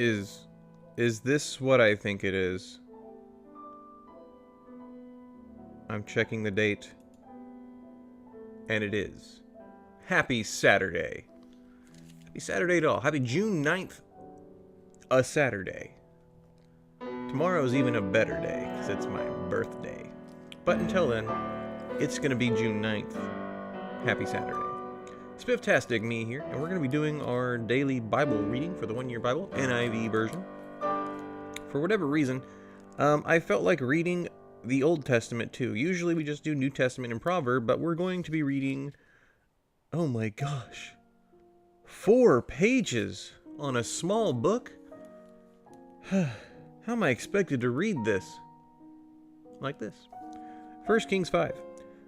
Is this what I think it is? I'm checking the date. And it is. Happy Saturday. Happy Saturday at all. Happy June 9th. A Saturday. Tomorrow's even a better day, because it's my birthday. But until then, it's going to be June 9th. Happy Saturday. Spifftastic me here, and we're going to be doing our daily Bible reading for the One Year Bible, NIV version. For whatever reason, I felt like reading the Old Testament too. Usually we just do New Testament and Proverb, but we're going to be reading, oh my gosh, 4 pages on a small book? How am I expected to read this? Like this. 1 Kings 5.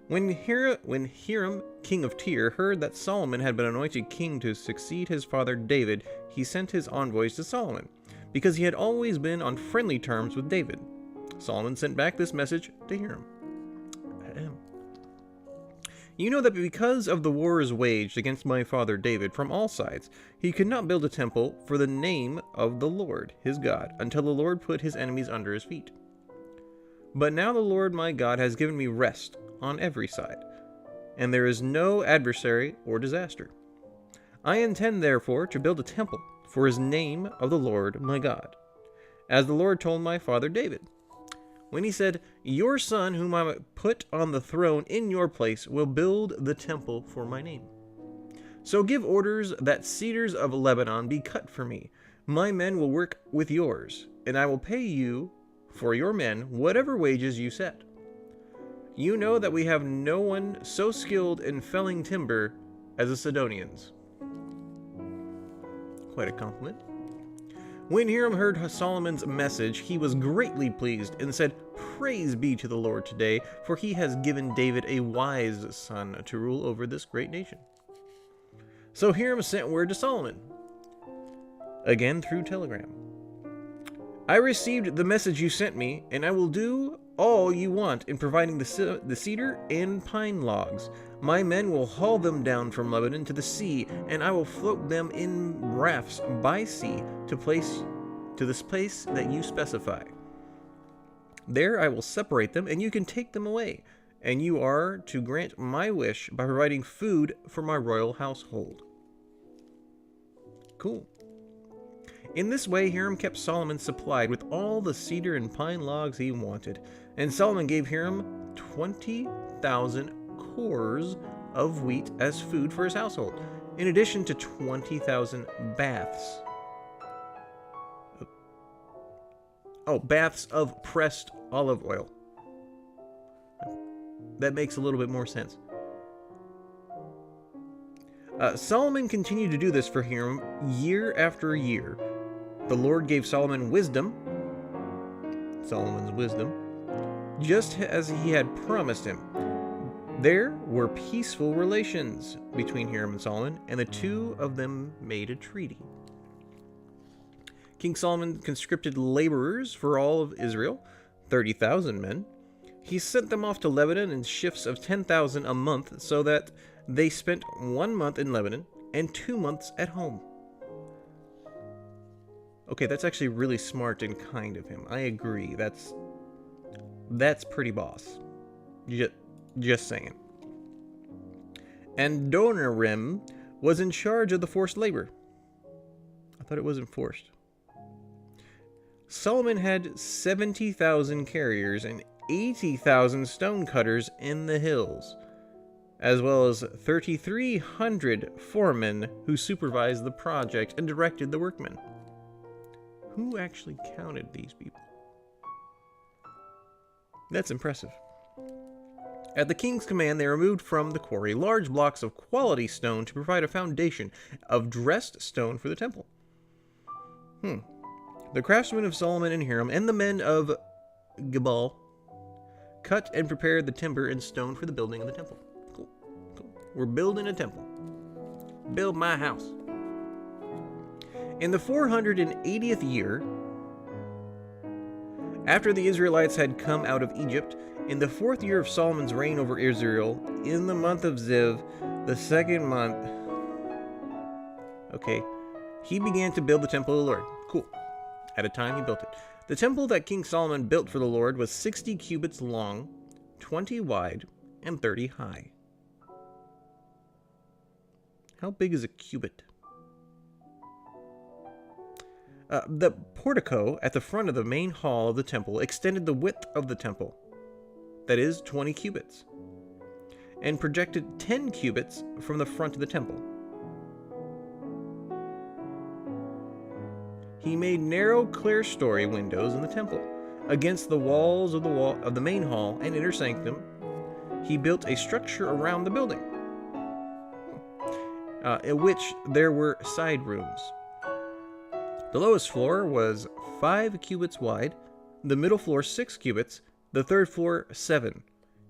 When Hiram, king of Tyre, heard that Solomon had been anointed king to succeed his father David, he sent his envoys to Solomon, because he had always been on friendly terms with David. Solomon sent back this message to Hiram. You know that because of the wars waged against my father David from all sides, he could not build a temple for the name of the Lord, his God, until the Lord put his enemies under his feet. But now the Lord my God has given me rest on every side, and there is no adversary or disaster. I intend therefore to build a temple for his name of the Lord my God, as the Lord told my father David, when he said, your son whom I put on the throne in your place will build the temple for my name. So give orders that cedars of Lebanon be cut for me. My men will work with yours, and I will pay you for your men whatever wages you set. You know that we have no one so skilled in felling timber as the Sidonians. Quite a compliment. When Hiram heard Solomon's message, he was greatly pleased and said, praise be to the Lord today, for he has given David a wise son to rule over this great nation. So Hiram sent word to Solomon, again through telegram. I received the message you sent me, and I will do all you want in providing the cedar and pine logs. My men will haul them down from Lebanon to the sea, and I will float them in rafts by sea to this place that you specify. There I will separate them, and you can take them away, and you are to grant my wish by providing food for my royal household. Cool. In this way, Hiram kept Solomon supplied with all the cedar and pine logs he wanted, and Solomon gave Hiram 20,000 cores of wheat as food for his household, in addition to 20,000 baths. Oh, baths of pressed olive oil. That makes a little bit more sense. Solomon continued to do this for Hiram year after year. The Lord gave Solomon wisdom, Solomon's wisdom, just as he had promised him. There were peaceful relations between Hiram and Solomon, and the two of them made a treaty. King Solomon conscripted laborers for all of Israel, 30,000 men. He sent them off to Lebanon in shifts of 10,000 a month, so that they spent 1 month in Lebanon and 2 months at home. Okay, that's actually really smart and kind of him. I agree. That's pretty boss. Just saying. And Adoniram was in charge of the forced labor. I thought it was enforced. Solomon had 70,000 carriers and 80,000 stone cutters in the hills, as well as 3,300 foremen who supervised the project and directed the workmen. Who actually counted these people? That's impressive. At the king's command, they removed from the quarry large blocks of quality stone to provide a foundation of dressed stone for the temple. The craftsmen of Solomon and Hiram and the men of Gebal cut and prepared the timber and stone for the building of the temple. Cool. We're building a temple. Build my house. In the 480th year, after the Israelites had come out of Egypt, in the 4th year of Solomon's reign over Israel, in the month of Ziv, the 2nd month, he began to build the temple of the Lord. Cool. At a time he built it. The temple that King Solomon built for the Lord was 60 cubits long, 20 wide, and 30 high. How big is a cubit? The portico at the front of the main hall of the temple extended the width of the temple, that is, 20 cubits, and projected 10 cubits from the front of the temple. He made narrow clerestory windows in the temple, against the walls of the main hall and inner sanctum. He built a structure around the building, in which there were side rooms. The lowest floor was 5 cubits wide, the middle floor 6 cubits, the third floor 7.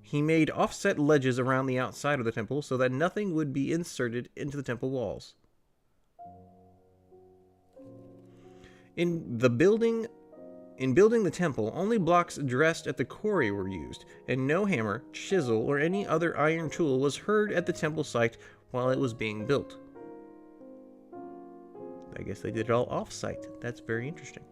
He made offset ledges around the outside of the temple so that nothing would be inserted into the temple walls. In building the temple, only blocks dressed at the quarry were used, and no hammer, chisel, or any other iron tool was heard at the temple site while it was being built. I guess they did it all off-site. That's very interesting.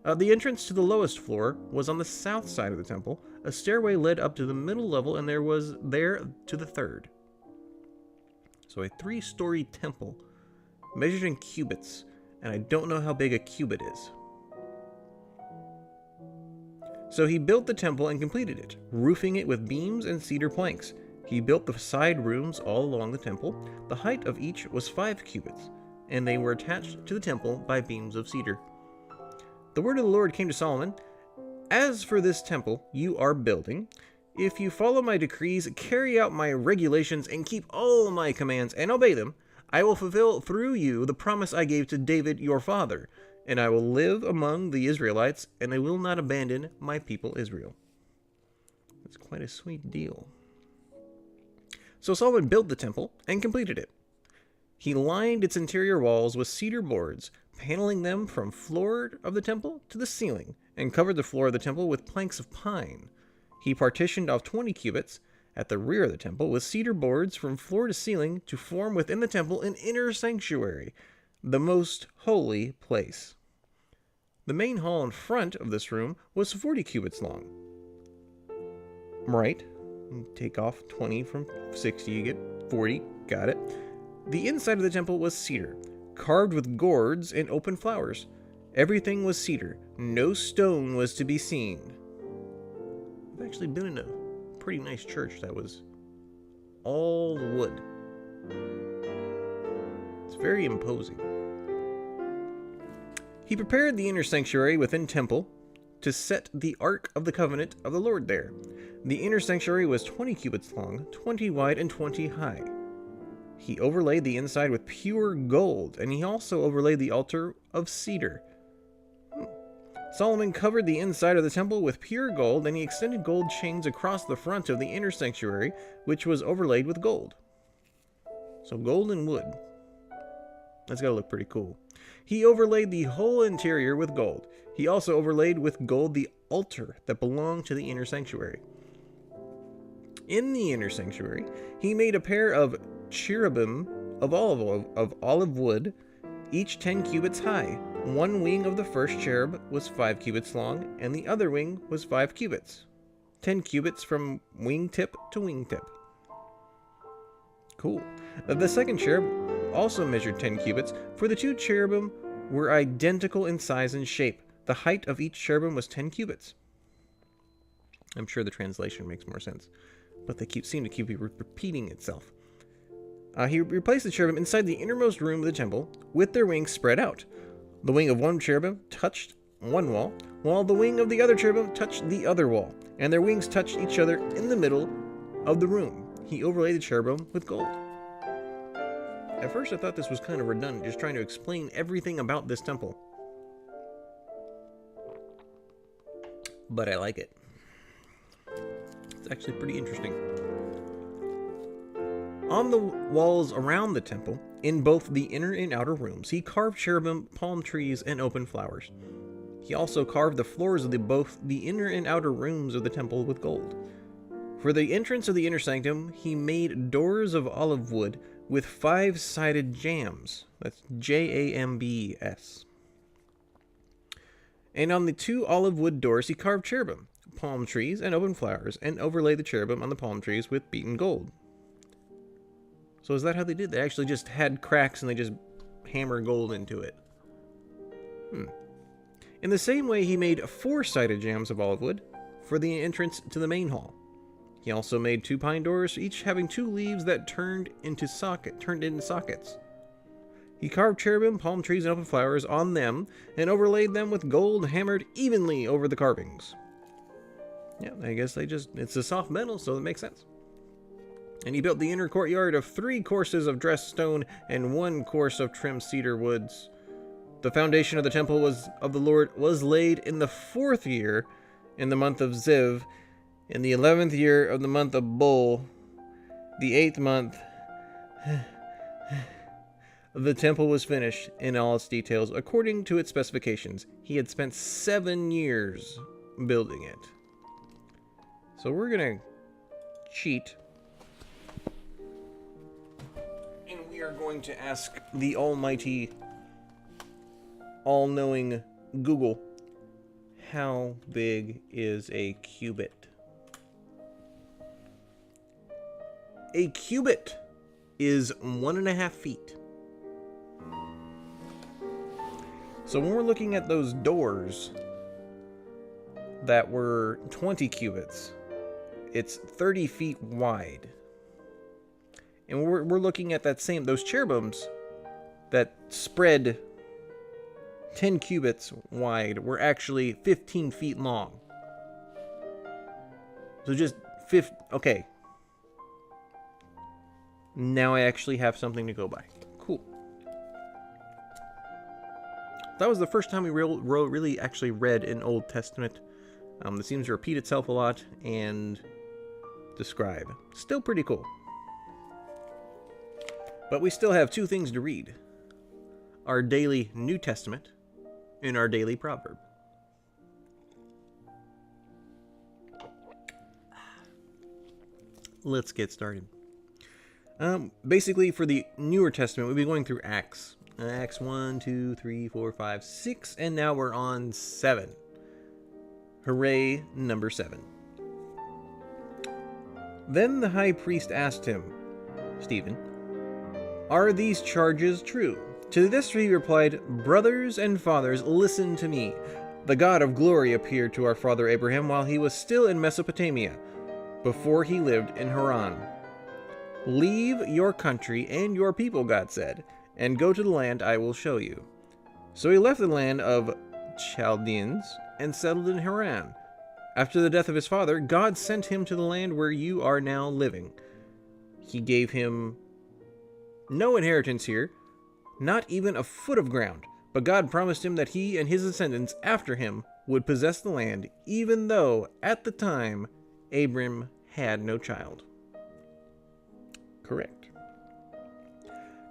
The entrance to the lowest floor was on the south side of the temple. A stairway led up to the middle level, and there to the third. So a 3-story temple, measured in cubits, and I don't know how big a cubit is. So he built the temple and completed it, roofing it with beams and cedar planks. He built the side rooms all along the temple. The height of each was 5 cubits, and they were attached to the temple by beams of cedar. The word of the Lord came to Solomon, "As for this temple you are building, if you follow my decrees, carry out my regulations, and keep all my commands, and obey them, I will fulfill through you the promise I gave to David your father, and I will live among the Israelites, and I will not abandon my people Israel." That's quite a sweet deal. So Solomon built the temple and completed it. He lined its interior walls with cedar boards, paneling them from floor of the temple to the ceiling, and covered the floor of the temple with planks of pine. He partitioned off 20 cubits at the rear of the temple with cedar boards from floor to ceiling to form within the temple an inner sanctuary, the most holy place. The main hall in front of this room was 40 cubits long. Right. Take off 20 from 60, you get 40. Got it. The inside of the temple was cedar, carved with gourds and open flowers. Everything was cedar. No stone was to be seen. I've actually been in a pretty nice church that was all wood. It's very imposing. He prepared the inner sanctuary within temple to set the Ark of the Covenant of the Lord there. The inner sanctuary was 20 cubits long, 20 wide, and 20 high. He overlaid the inside with pure gold, and he also overlaid the altar of cedar. Solomon covered the inside of the temple with pure gold, and he extended gold chains across the front of the inner sanctuary, which was overlaid with gold. So gold and wood. That's gotta look pretty cool. He overlaid the whole interior with gold. He also overlaid with gold the altar that belonged to the inner sanctuary. In the inner sanctuary, he made a pair of cherubim of olive wood, each 10 cubits high. One wing of the first cherub was 5 cubits long, and the other wing was 5 cubits. 10 cubits from wingtip to wingtip. Cool. The second cherub also measured 10 cubits, for the 2 cherubim were identical in size and shape. The height of each cherubim was 10 cubits. I'm sure the translation makes more sense, but they seem to keep repeating itself. He replaced the cherubim inside the innermost room of the temple with their wings spread out. The wing of one cherubim touched one wall, while the wing of the other cherubim touched the other wall, and their wings touched each other in the middle of the room. He overlaid the cherubim with gold. At first I thought this was kind of redundant, just trying to explain everything about this temple. But I like it. It's actually pretty interesting. On the walls around the temple, in both the inner and outer rooms, he carved cherubim, palm trees, and open flowers. He also carved the floors of both the inner and outer rooms of the temple with gold. For the entrance of the inner sanctum, he made doors of olive wood with 5-sided jambs. That's Jambs. And on the 2 olive wood doors he carved cherubim, palm trees, and open flowers, and overlaid the cherubim on the palm trees with beaten gold. So is that how they did? They actually just had cracks and they just hammered gold into it. In the same way, he made 4-sided jambs of olive wood for the entrance to the main hall. He also made 2 pine doors, each having 2 leaves that turned into sockets. He carved cherubim, palm trees, and open flowers on them, and overlaid them with gold hammered evenly over the carvings. Yeah, I guess it's a soft metal, so it makes sense. And he built the inner courtyard of 3 courses of dressed stone and 1 course of trimmed cedar woods. The foundation of the temple of the Lord was laid in the 4th year, in the month of Ziv, in the 11th year of the month of Bul, the 8th month. The temple was finished in all its details according to its specifications. He had spent 7 years building it. So we're gonna cheat. And we are going to ask the almighty, all-knowing Google, how big is a cubit? A cubit is 1.5 feet. So when we're looking at those doors that were 20 cubits, it's 30 feet wide. And we're looking at those cherubims that spread 10 cubits wide were actually 15 feet long. So just okay. Now I actually have something to go by. Cool. That was the first time we really actually read an Old Testament. It seems to repeat itself a lot and describe. Still pretty cool. But we still have 2 things to read. Our daily New Testament and our daily proverb. Let's get started. Basically, for the Newer Testament, we'll be going through Acts. Acts 1, 2, 3, 4, 5, 6, and now we're on 7. Hooray, number 7. Then the high priest asked him, Stephen, "Are these charges true?" To this he replied, "Brothers and fathers, listen to me. The God of glory appeared to our father Abraham while he was still in Mesopotamia, before he lived in Haran. Leave your country and your people, God said, and go to the land I will show you. So he left the land of Chaldeans and settled in Haran. After the death of his father, God sent him to the land where you are now living. He gave him no inheritance here, not even a foot of ground, but God promised him that he and his descendants after him would possess the land, even though, at the time, Abram had no child." Correct.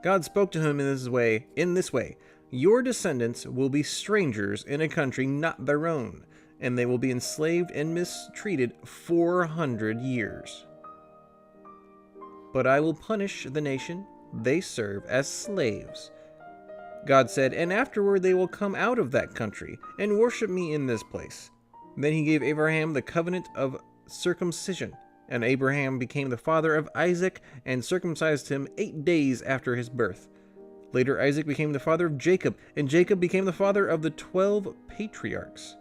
God spoke to him in this way, "Your descendants will be strangers in a country not their own, and they will be enslaved and mistreated 400 years. But I will punish the nation they serve as slaves." God said, "And afterward they will come out of that country and worship me in this place." Then he gave Abraham the covenant of circumcision, and Abraham became the father of Isaac and circumcised him 8 days after his birth. Later Isaac became the father of Jacob, and Jacob became the father of the 12 patriarchs.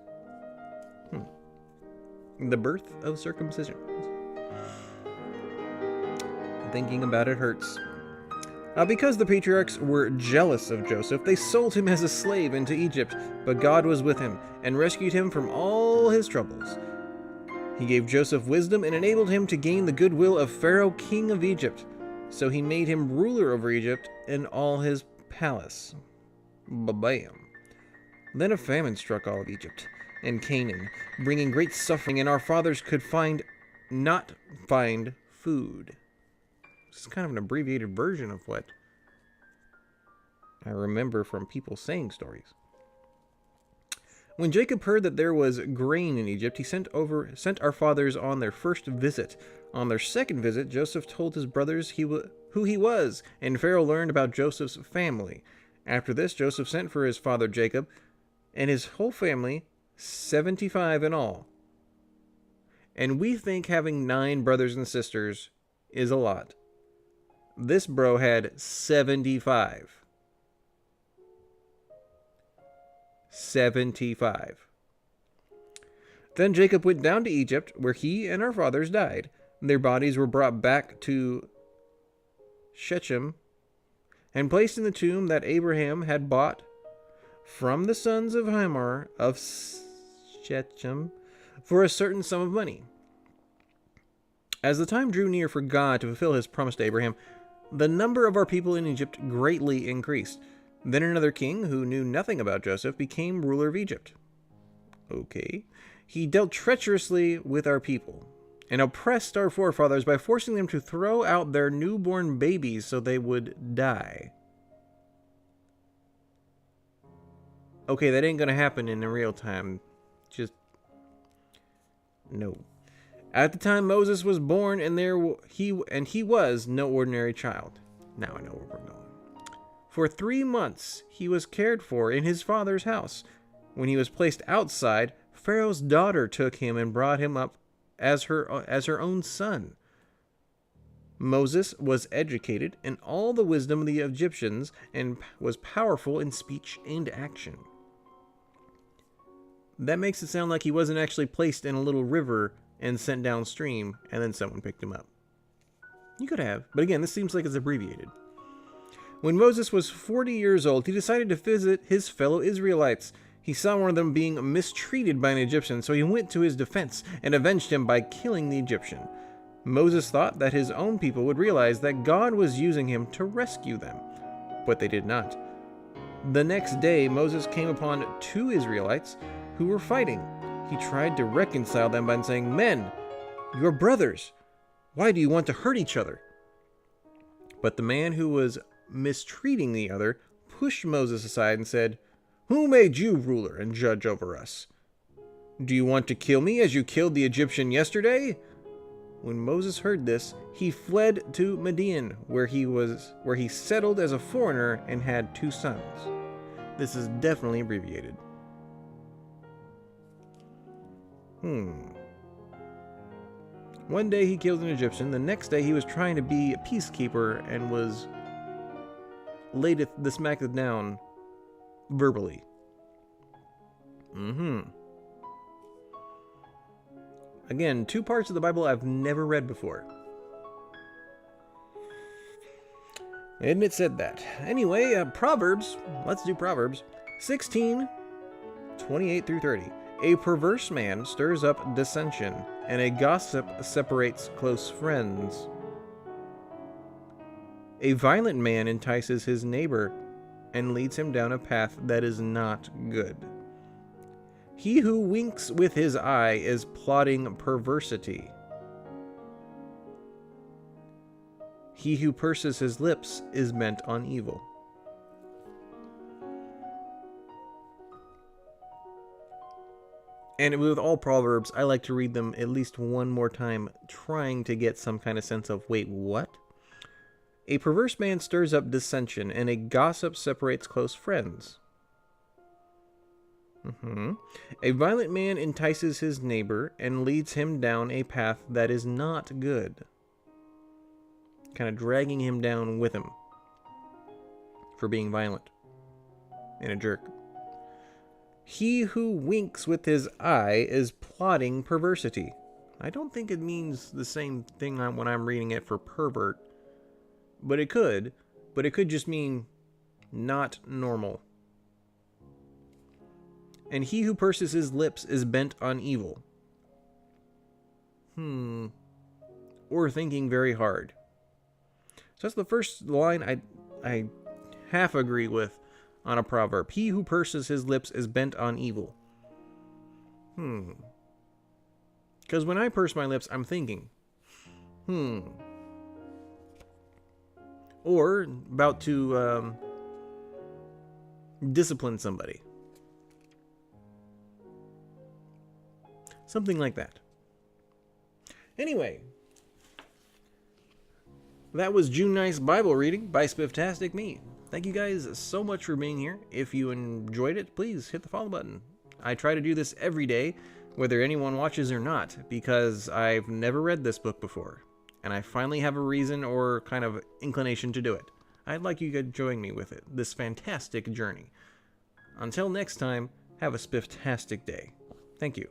The birth of circumcision. Thinking about it hurts. Because the patriarchs were jealous of Joseph, they sold him as a slave into Egypt, but God was with him and rescued him from all his troubles. He gave Joseph wisdom and enabled him to gain the goodwill of Pharaoh, king of Egypt. So he made him ruler over Egypt and all his palace. Ba-bam. Then a famine struck all of Egypt and Canaan, bringing great suffering, and our fathers could not find food. This is kind of an abbreviated version of what I remember from people saying stories. When Jacob heard that there was grain in Egypt, he sent our fathers on their first visit. On their second visit, Joseph told his brothers who he was, and Pharaoh learned about Joseph's family. After this, Joseph sent for his father Jacob and his whole family 75 in all. And we think having 9 brothers and sisters is a lot. This bro had 75. 75. Then Jacob went down to Egypt, where he and our fathers died. Their bodies were brought back to Shechem and placed in the tomb that Abraham had bought from the sons of Hamor of Shechem for a certain sum of money. As the time drew near for God to fulfill his promise to Abraham, the number of our people in Egypt greatly increased. Then another king, who knew nothing about Joseph, became ruler of Egypt. Okay. He dealt treacherously with our people and oppressed our forefathers by forcing them to throw out their newborn babies so they would die. Okay, that ain't gonna happen in real time. Just no. At the time Moses was born, and he was no ordinary child. Now I know where we're going. For 3 months he was cared for in his father's house. When he was placed outside, Pharaoh's daughter took him and brought him up as her own son. Moses was educated in all the wisdom of the Egyptians and was powerful in speech and action. That makes it sound like he wasn't actually placed in a little river and sent downstream and then someone picked him up. You could have, but again, this seems like it's abbreviated. When Moses was 40 years old, he decided to visit his fellow Israelites. He saw one of them being mistreated by an Egyptian, so he went to his defense and avenged him by killing the Egyptian. Moses thought that his own people would realize that God was using him to rescue them, but they did not. The next day, Moses came upon 2 Israelites who were fighting. He tried to reconcile them by saying, "Men, you're brothers. Why do you want to hurt each other?" But the man who was mistreating the other pushed Moses aside and said, "Who made you ruler and judge over us? Do you want to kill me as you killed the Egyptian yesterday?" When Moses heard this, he fled to Midian, where he settled as a foreigner and had 2 sons. This is definitely abbreviated. One day he killed an Egyptian. The next day he was trying to be a peacekeeper and was laid the smack down verbally. Again, 2 parts of the Bible I've never read before. And it said that. Anyway, Proverbs. Let's do Proverbs. 16, 28 through 30. A perverse man stirs up dissension, and a gossip separates close friends. A violent man entices his neighbor and leads him down a path that is not good. He who winks with his eye is plotting perversity. He who purses his lips is bent on evil. And with all Proverbs, I like to read them at least one more time, trying to get some kind of sense of, wait, what? A perverse man stirs up dissension, and a gossip separates close friends. A violent man entices his neighbor and leads him down a path that is not good. Kind of dragging him down with him for being violent and a jerk. He who winks with his eye is plotting perversity. I don't think it means the same thing when I'm reading it for pervert. But it could just mean not normal. And he who purses his lips is bent on evil. Or thinking very hard. So that's the first line I half agree with on a proverb. He who purses his lips is bent on evil. Because when I purse my lips, I'm thinking, or about to discipline somebody. Something like that. Anyway, that was June 9th Bible reading by Spifftastic Me. Thank you guys so much for being here. If you enjoyed it, please hit the follow button. I try to do this every day, whether anyone watches or not, because I've never read this book before, and I finally have a reason or kind of inclination to do it. I'd like you to join me with it, this fantastic journey. Until next time, have a spifftastic day. Thank you.